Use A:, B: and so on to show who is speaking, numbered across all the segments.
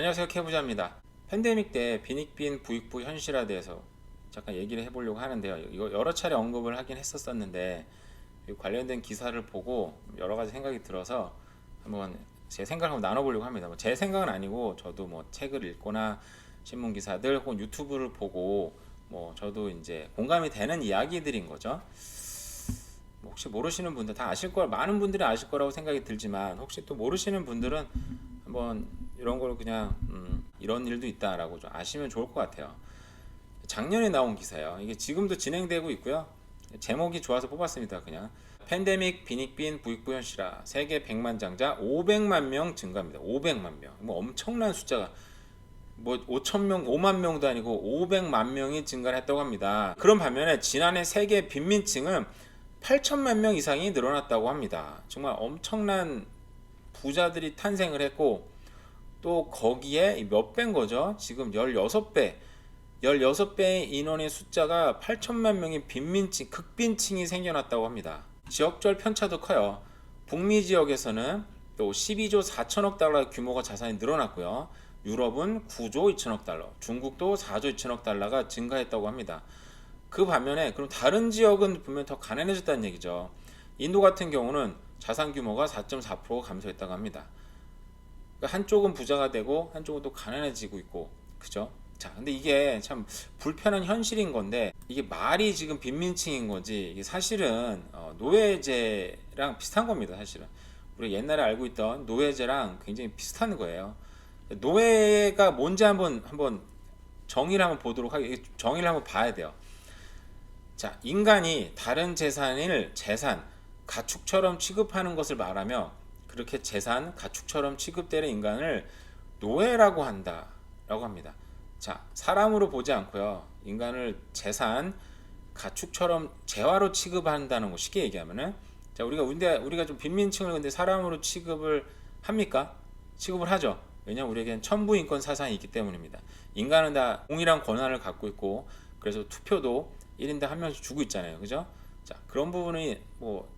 A: 안녕하세요, 케부자입니다. 팬데믹 때 빈익빈 부익부 현실화에 대해서 잠깐 얘기를 해보려고 하는데요. 이거 여러 차례 언급을 하긴 했었었는데 관련된 기사를 보고 여러 가지 생각이 들어서 한번 제 생각을 한번 나눠보려고 합니다. 제 생각은 아니고 저도 책을 읽거나 신문 기사들 혹은 유튜브를 보고 저도 이제 공감이 되는 이야기들인 거죠. 혹시 모르시는 분들 다 아실 거, 많은 분들이 아실 거라고 생각이 들지만 혹시 또 모르시는 분들은 한번 이런 걸 그냥 이런 일도 있다라고 좀 아시면 좋을 것 같아요. 작년에 나온 기사예요. 이게 지금도 진행되고 있고요. 제목이 좋아서 뽑았습니다. 그냥 팬데믹 빈익빈 부익부 현실화 세계 100만 장자 500만 명 증가입니다. 500만 명. 엄청난 숫자가 5천 명, 5만 명도 아니고 500만 명이 증가를 했다고 합니다. 그런 반면에 지난해 세계 빈민층은 8천만 명 이상이 늘어났다고 합니다. 정말 엄청난 부자들이 탄생을 했고 또 거기에 몇 배인 거죠? 지금 16배, 16배의 인원의 숫자가 8천만 명의 빈민층, 극빈층이 생겨났다고 합니다. 지역별 편차도 커요. 북미 지역에서는 또 12조 4천억 달러 규모가 자산이 늘어났고요. 유럽은 9조 2천억 달러, 중국도 4조 2천억 달러가 증가했다고 합니다. 그 반면에 그럼 다른 지역은 분명 더 가난해졌다는 얘기죠. 인도 같은 경우는 자산 규모가 4.4% 감소했다고 합니다. 그러니까 한쪽은 부자가 되고 한쪽은 또 가난해지고 있고, 그죠? 자, 근데 이게 참 불편한 현실인 건데 이게 말이 지금 빈민층인 거지 이게 사실은 노예제랑 비슷한 겁니다. 사실은 우리 옛날에 알고 있던 노예제랑 굉장히 비슷한 거예요. 노예가 뭔지 한번 정의를 한번 보도록 하게 정의를 한번 봐야 돼요. 자, 인간이 다른 재산을 재산, 가축처럼 취급하는 것을 말하며 그렇게 재산, 가축처럼 취급되는 인간을 노예라고 한다라고 합니다. 자, 사람으로 보지 않고요. 인간을 재산, 가축처럼 재화로 취급한다는 거 쉽게 얘기하면은 자, 우리가 좀 빈민층을 근데 사람으로 취급을 합니까? 취급을 하죠. 왜냐하면 우리에겐 천부인권 사상이 있기 때문입니다. 인간은 다 동일한 권한을 갖고 있고 그래서 투표도 1인당 한 명씩 주고 있잖아요. 그죠? 자, 그런 부분이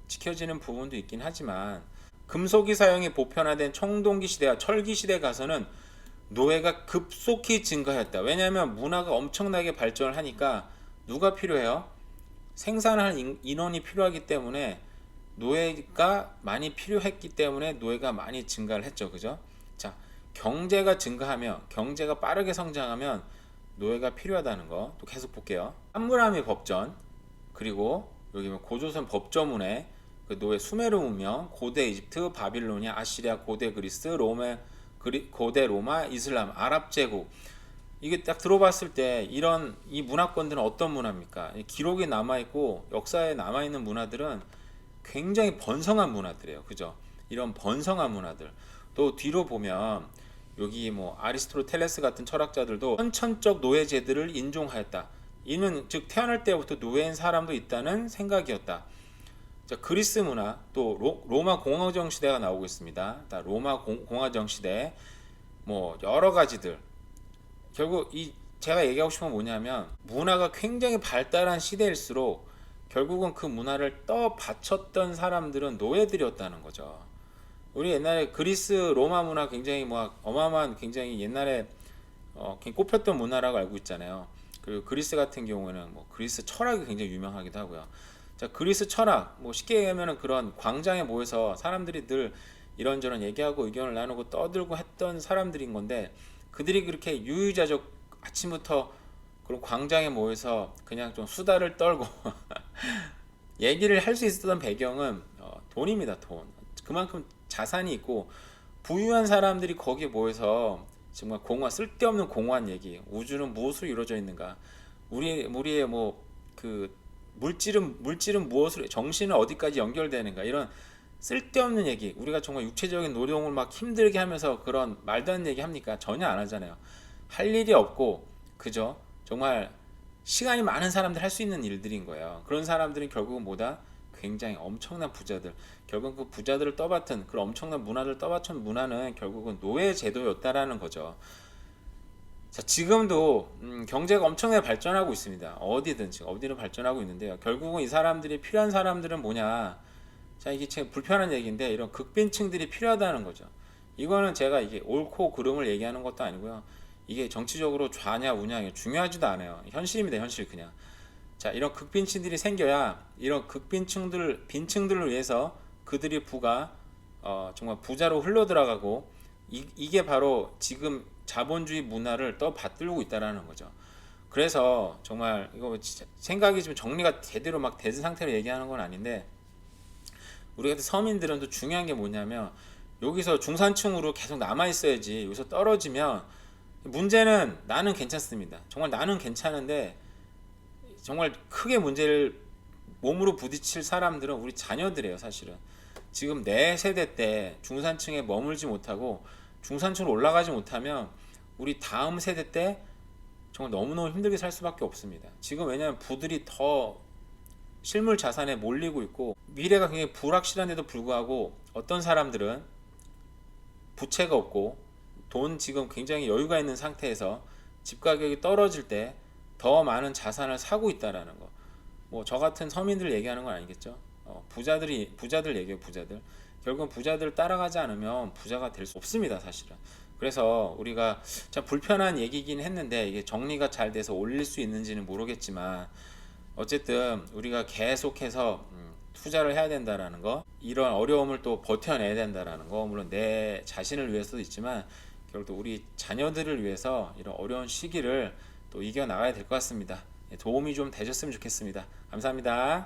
A: 지켜지는 부분도 있긴 하지만 금속기 사용이 보편화된 청동기 시대와 철기 시대 가서는 노예가 급속히 증가했다. 왜냐하면 문화가 엄청나게 발전을 하니까 누가 필요해요? 생산할 인원이 필요하기 때문에 노예가 많이 필요했기 때문에 노예가 많이 증가를 했죠. 그죠? 자, 경제가 증가하며 경제가 빠르게 성장하면 노예가 필요하다는 거 또 계속 볼게요. 함무라비 법전 그리고 여기 고조선 법조문에 그 노예 수메르 문명, 고대 이집트, 바빌로니아, 아시리아, 고대 그리스, 고대 로마, 이슬람, 아랍 제국 이게 딱 들어봤을 때 이 문화권들은 어떤 문화입니까? 기록에 남아 있고 역사에 남아 있는 문화들은 굉장히 번성한 문화들이에요. 그죠? 이런 번성한 문화들. 또 뒤로 보면 여기 아리스토텔레스 같은 철학자들도 선천적 노예 제도를 인종하였다. 이는 즉 태어날 때부터 노예인 사람도 있다는 생각이었다. 자, 그리스 문화 또 로마 공화정 시대가 나오고 있습니다. 로마 공화정 시대 여러 가지들 결국 제가 얘기하고 싶은 건 뭐냐면 문화가 굉장히 발달한 시대일수록 결국은 그 문화를 떠받쳤던 사람들은 노예들이었다는 거죠. 우리 옛날에 그리스 로마 문화 굉장히 어마어마한 굉장히 옛날에 꼽혔던 문화라고 알고 있잖아요. 그리고 그리스 같은 경우에는 그리스 철학이 굉장히 유명하기도 하고요. 자, 그리스 철학 쉽게 얘기하면 그런 광장에 모여서 사람들이 늘 이런저런 얘기하고 의견을 나누고 떠들고 했던 사람들인 건데 그들이 그렇게 유유자적 아침부터 그런 광장에 모여서 그냥 좀 수다를 떨고 얘기를 할 수 있었던 배경은 돈입니다. 돈. 그만큼 자산이 있고 부유한 사람들이 거기에 모여서 정말 쓸데없는 공허한 얘기, 우주는 무엇으로 이루어져 있는가, 우리의 그 물질은 무엇으로, 정신은 어디까지 연결되는가, 이런 쓸데없는 얘기, 우리가 정말 육체적인 노동을 막 힘들게 하면서 그런 말도 안 되는 얘기 합니까? 전혀 안 하잖아요. 할 일이 없고 그죠? 정말 시간이 많은 사람들 할 수 있는 일들인 거예요. 그런 사람들은 결국은 뭐다? 굉장히 엄청난 부자들. 결국 그 부자들을 떠받은 그런 엄청난 문화를 떠받친 문화는 결국은 노예 제도였다라는 거죠. 자, 지금도 경제가 엄청나게 발전하고 있습니다. 어디든 발전하고 있는데요. 결국은 이 사람들이 필요한 사람들은 뭐냐? 자, 이게 참 불편한 얘기인데 이런 극빈층들이 필요하다는 거죠. 이거는 제가 이게 옳고 그름을 얘기하는 것도 아니고요. 이게 정치적으로 좌냐 우냐 중요하지도 않아요. 현실입니다, 현실 그냥. 자, 이런 극빈층들이 생겨야 이런 빈층들을 위해서 그들이 부가 정말 부자로 흘러 들어가고 이게 바로 지금 자본주의 문화를 떠받들고 있다라는 거죠. 그래서 정말 이거 생각이 좀 정리가 제대로 막 된 상태로 얘기하는 건 아닌데 우리 같은 서민들은 또 중요한 게 뭐냐면 여기서 중산층으로 계속 남아 있어야지 여기서 떨어지면 문제는 나는 괜찮습니다. 정말 나는 괜찮은데 정말 크게 문제를 몸으로 부딪힐 사람들은 우리 자녀들이에요, 사실은. 지금 내 세대 때 중산층에 머물지 못하고 중산층으로 올라가지 못하면 우리 다음 세대 때 정말 너무너무 힘들게 살 수밖에 없습니다. 지금 왜냐하면 부들이 더 실물 자산에 몰리고 있고 미래가 굉장히 불확실한데도 불구하고 어떤 사람들은 부채가 없고 돈 지금 굉장히 여유가 있는 상태에서 집 가격이 떨어질 때 더 많은 자산을 사고 있다라는 거. 뭐 저 같은 서민들 얘기하는 건 아니겠죠. 부자들 얘기해요, 부자들. 결국은 부자들 따라가지 않으면 부자가 될 수 없습니다, 사실은. 그래서 우리가 참 불편한 얘기긴 했는데 이게 정리가 잘 돼서 올릴 수 있는지는 모르겠지만 어쨌든 우리가 계속해서 투자를 해야 된다라는 거, 이런 어려움을 또 버텨내야 된다라는 거, 물론 내 자신을 위해서도 있지만 결국 또 우리 자녀들을 위해서 이런 어려운 시기를 또 이겨나가야 될 것 같습니다. 도움이 좀 되셨으면 좋겠습니다. 감사합니다.